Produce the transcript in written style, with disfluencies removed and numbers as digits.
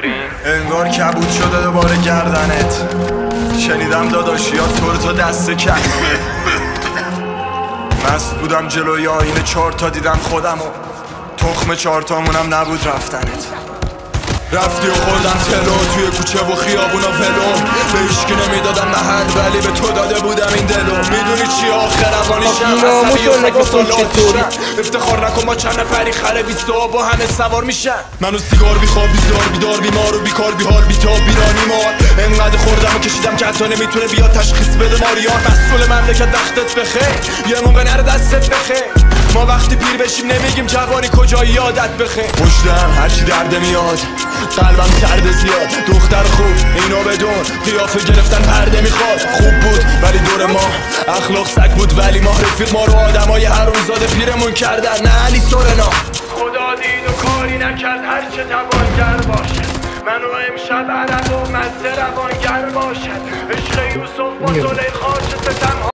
داریم. انگار کبود شده دوباره گردنت. شنیدم داداشیات تو دست کرد. مست بودم جلوی آینه 4 تا دیدم خودمو. تخم 4 تامونم نبود رفتنت. رفتی و خوردم تلو توی کوچه و خیابونا ولو. به هیچکی نمیدادم محل ولی به تو داده بودم این دلو. میدونی چی آخر روانیشم عصبی و سگ مثال آتیشم. افتخار نکن ما چند نفری خره 20 با همه سوار میشن. منو سیگار بیخواب بیزار بیدار بیمار و بیکار بیحال بیتاب بیرانی مار. انقدر خوردم و کشیدم که حتی نمیتونه بیاد تشخیص بده ماریان. مسئول مملکت وقتت بخیر یه موقع نره دستت بخیر. ما وقتی پیر بشیم نمیگیم جوانی کجایی یادت بخیر. پشتم هرچی درد میاد قلبم سرد زیاد. دختر خوب اینو بدون قیافه گرفتن پرده میخواد. خوب بود ولی دور ما اخلاق سگ بود ولی ما رفیق ما رو آدمای حرومزاده پیرمون کردن. نه علی سورنا خدا دید و کاری نکرد هرچه توانگر باشد. منو امشب عرق و مزه روانگر باشد. عشق یوسف با زلیخا چه ستم